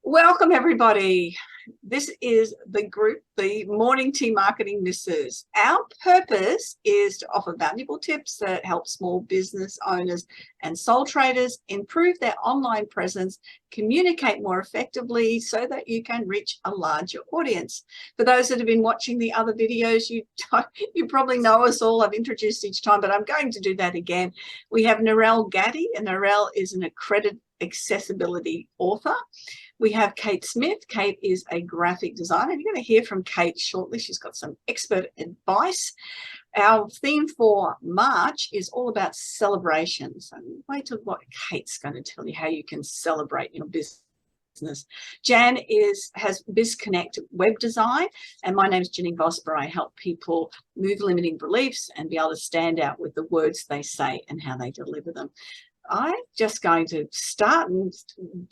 Welcome, everybody. This is the group, the Morning Tea Marketing Misses. Our purpose is to offer valuable tips that help small business owners and sole traders improve their online presence, communicate more effectively so that you can reach a larger audience. For those that have been watching the other videos, you probably know us all. I've introduced each time, but I'm going to do that again. We have Narelle Gaddy, and Narelle is an accredited accessibility author. We have Kate Smith. Kate is a graphic designer. You're going to hear from Kate shortly. She's got some expert advice. Our theme for March is all about celebrations. And wait till what Kate's going to tell you how you can celebrate your business. Jan has BizConnect web design, and my name is Janeen Vosper. I help people move limiting beliefs and be able to stand out with the words they say and how they deliver them. I'm just going to start and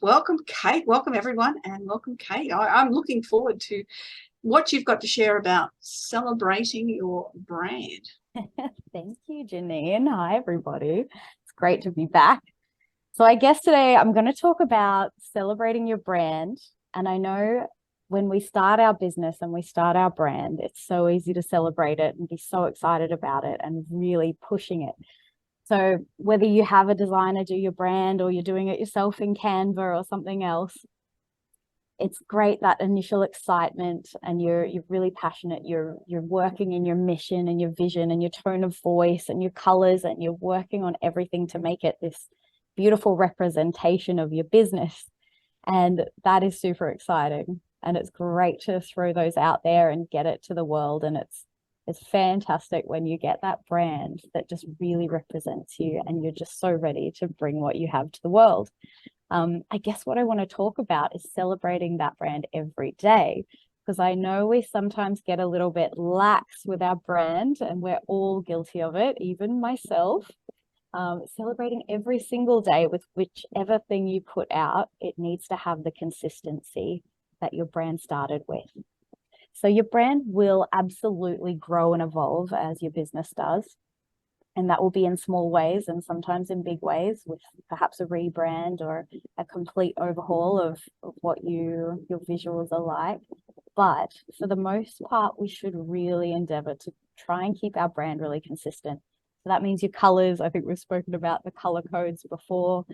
welcome Kate. Welcome, everyone, and welcome, Kate. I'm looking forward to what you've got to share about celebrating your brand. Thank you, Janine. Hi, everybody. It's great to be back. So I guess today I'm going to talk about celebrating your brand. And I know when we start our business and we start our brand, it's so easy to celebrate it and be so excited about it and really pushing it. So whether you have a designer do your brand or you're doing it yourself in Canva or something else, it's great, that initial excitement, and you're really passionate. You're working in your mission and your vision and your tone of voice and your colors, and you're working on everything to make it this beautiful representation of your business. And that is super exciting. And it's great to throw those out there and get it to the world. And it's fantastic when you get that brand that just really represents you and you're just so ready to bring what you have to the world. I guess what I want to talk about is celebrating that brand every day, because I know we sometimes get a little bit lax with our brand, and we're all guilty of it, even myself. Celebrating every single day with whichever thing you put out, it needs to have the consistency that your brand started with. So your brand will absolutely grow and evolve as your business does. And that will be in small ways and sometimes in big ways, with perhaps a rebrand or a complete overhaul of what your visuals are like. But for the most part, we should really endeavor to try and keep our brand really consistent. So that means your colors. I think we've spoken about the color codes before.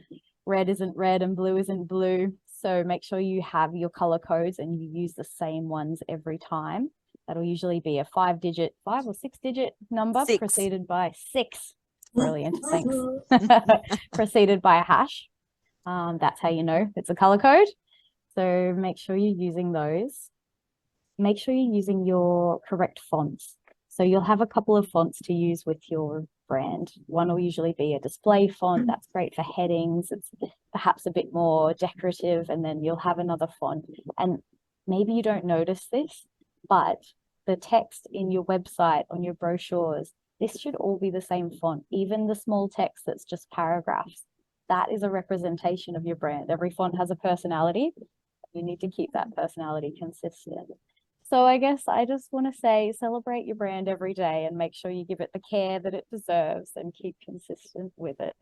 Red isn't red and blue isn't blue. So make sure you have your color codes and you use the same ones every time. That'll usually be a 5 or 6 digit number preceded by 6. Brilliant. Thanks. Preceded by a hash. That's how you know it's a color code. So make sure you're using those. Make sure you're using your correct fonts. So you'll have a couple of fonts to use with your brand. One will usually be a display font. That's great for headings. It's perhaps a bit more decorative, and then you'll have another font. And maybe you don't notice this, but the text in your website, on your brochures, this should all be the same font. Even the small text that's just paragraphs, that is a representation of your brand. Every font has a personality. You need to keep that personality consistent. So I guess I just want to say, celebrate your brand every day and make sure you give it the care that it deserves and keep consistent with it.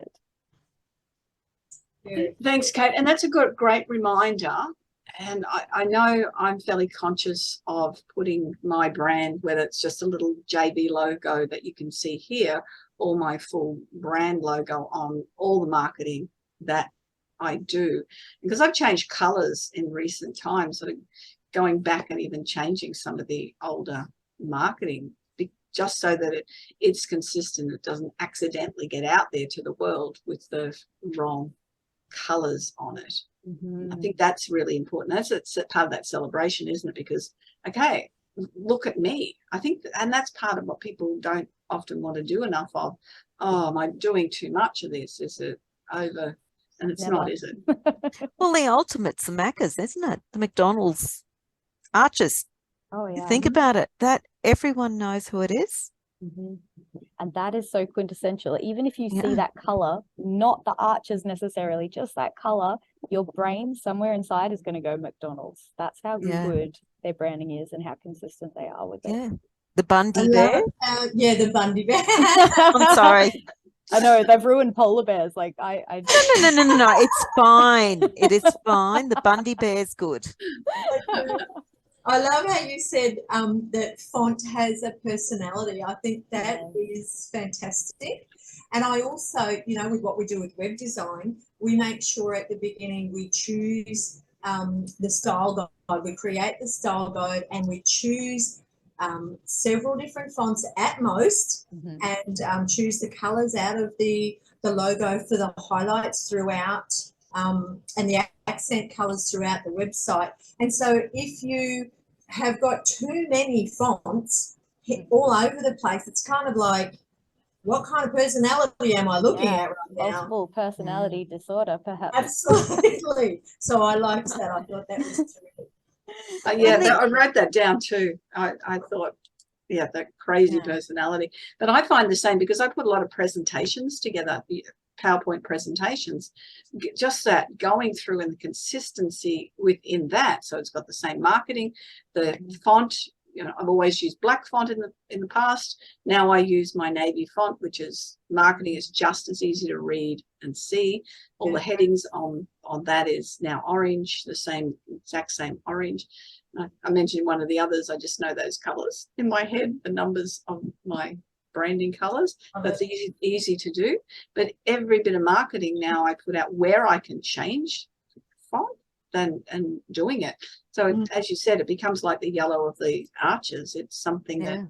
Yeah. Thanks, Kate. And that's a great reminder. And I know I'm fairly conscious of putting my brand, whether it's just a little JB logo that you can see here, or my full brand logo on all the marketing that I do. Because I've changed colors in recent times, sort of going back and even changing some of the older marketing, just so that it's consistent. It doesn't accidentally get out there to the world with the wrong colors on it. I think that's really important. That's part of that celebration, isn't it? Because, okay, look at me. I think, and that's part of what people don't often want to do enough of. Oh, am I doing too much of this? Is it over? And it's not, is it? Well, the ultimate's the Macca's, isn't it? The McDonald's arches. Oh, yeah. Think about it. That everyone knows who it is. And that is so quintessential. Even if you see that color, not the arches necessarily, just that color, your brain somewhere inside is going to go McDonald's. That's how good their branding is and how consistent they are with it. The Bundy bear. The Bundy bear. I'm sorry. I know they've ruined polar bears. Like I No. It's fine. It is fine. The Bundy Bear's good. I love how you said that font has a personality. I think that is fantastic. And I also, you know, with what we do with web design, we make sure at the beginning we choose the style guide. We create the style guide and we choose several different fonts at most, and choose the colours out of the logo for the highlights throughout, and the accent colours throughout the website. And so if you have got too many fonts all over the place, it's kind of like, what kind of personality am I looking at right now? Multiple personality disorder, perhaps. Absolutely. So I liked that. I thought that was terrific. I wrote that down too. I thought, yeah, that crazy personality. But I find the same because I put a lot of presentations together, PowerPoint presentations, just that going through and the consistency within that. So it's got the same marketing, the font. You know, I've always used black font in the past. Now I use my navy font, which is marketing is just as easy to read and see. All the headings on that is now orange, the exact same orange. I mentioned one of the others. I just know those colours in my head, the numbers on my branding colours. That's easy to do. But every bit of marketing now I put out where I can change font and doing it. So as you said, it becomes like the yellow of the arches. It's something that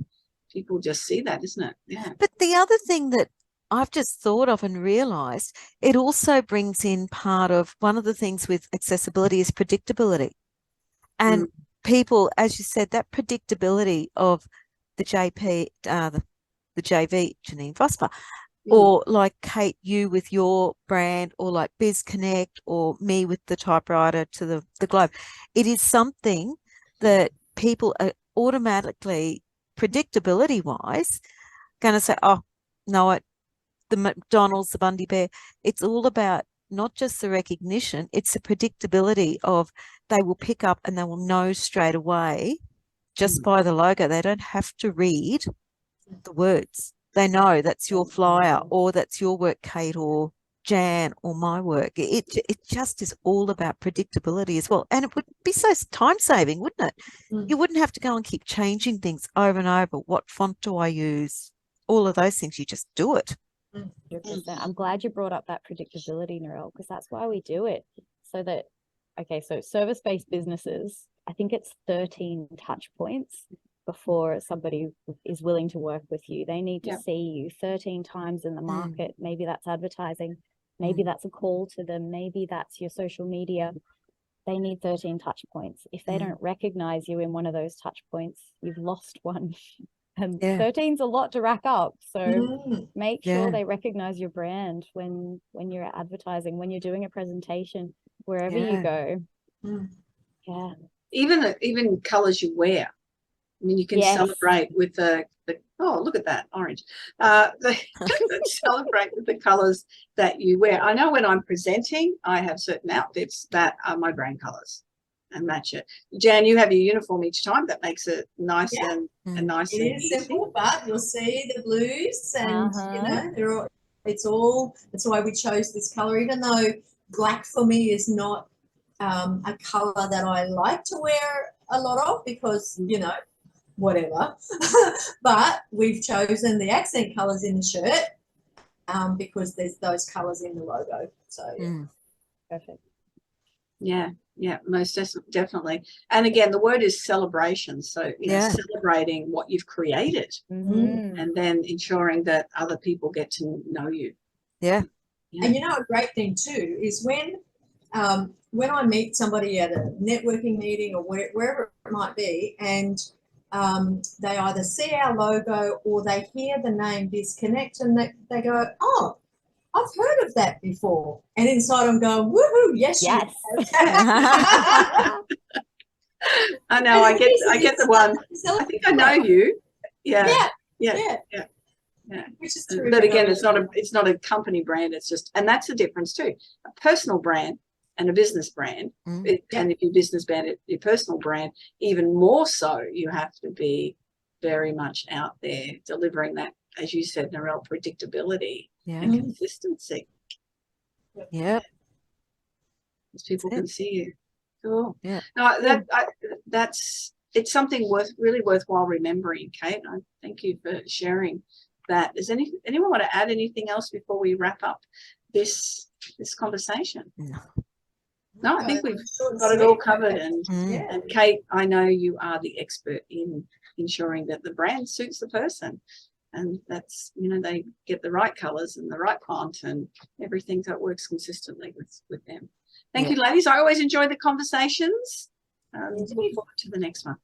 people just see that, isn't it? Yeah. But the other thing that I've just thought of and realised, it also brings in part of one of the things with accessibility is predictability. And people, as you said, that predictability of the JV, Janeen Vosper, or like Kate, you with your brand, or like Biz Connect, or me with the typewriter to the globe. It is something that people are automatically, predictability-wise, going to say, oh, no, the McDonald's, the Bundy Bear. It's all about not just the recognition, it's the predictability of they will pick up and they will know straight away just by the logo. They don't have to read the words. They know that's your flyer, or that's your work, Kate, or Jan, or my work. It just is all about predictability as well. And it would be so time-saving, wouldn't it? You wouldn't have to go and keep changing things over and over. What font do I use? All of those things, you just do it. 100%. I'm glad you brought up that predictability, Narelle, because that's why we do it. So that, okay, so service-based businesses, I think it's 13 touch points before somebody is willing to work with you. They need to see you 13 times in the market. Maybe that's advertising. Maybe that's a call to them. Maybe that's your social media. They need 13 touch points. If they don't recognize you in one of those touch points, you've lost one. And 13's a lot to rack up. So make sure they recognize your brand when you're advertising, when you're doing a presentation, wherever you go. Yeah. Even colours you wear. I mean, you can celebrate with the oh, look at that orange. Celebrate with the colours that you wear. I know when I'm presenting, I have certain outfits that are my brand colours and match it. Jan, you have your uniform each time. That makes it nice and nice. It is simple, but you'll see the blues, and you know they're all. It's all. That's why we chose this colour, even though black for me is not a colour that I like to wear a lot of, because you know, whatever. But we've chosen the accent colours in the shirt because there's those colours in the logo. So Perfect. Yeah, most definitely. And again, the word is celebration. So you know, celebrating what you've created, and then ensuring that other people get to know you. And you know, a great thing too is when I meet somebody at a networking meeting or wherever it might be, and they either see our logo or they hear the name BizConnect, and they go, oh, I've heard of that before. And inside I'm going, woohoo, yes. I know, I get the one. I think I know you. Yeah. Which is true. But again, it's not a company brand. It's just, and that's the difference too. A personal brand and a business brand. And if your business brand, your personal brand, even more so, you have to be very much out there delivering that, as you said, Narelle, predictability. Yeah. and consistency. Yep. As people That's can see you. Cool. Yeah. No, that's it's something really worthwhile remembering, Kate. I thank you for sharing that. Does anyone want to add anything else before we wrap up this conversation? No, I think we've got it all covered. And and Kate, I know you are the expert in ensuring that the brand suits the person, and that's, you know, they get the right colors and the right font and everything, so it works consistently with them. Thank you, ladies. I always enjoy the conversations. Looking forward to the next one.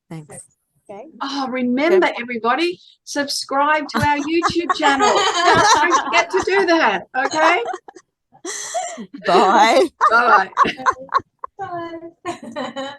Thanks. Okay. Oh, remember, everybody, subscribe to our YouTube channel. Don't forget to do that. Okay. Bye. Bye. Bye.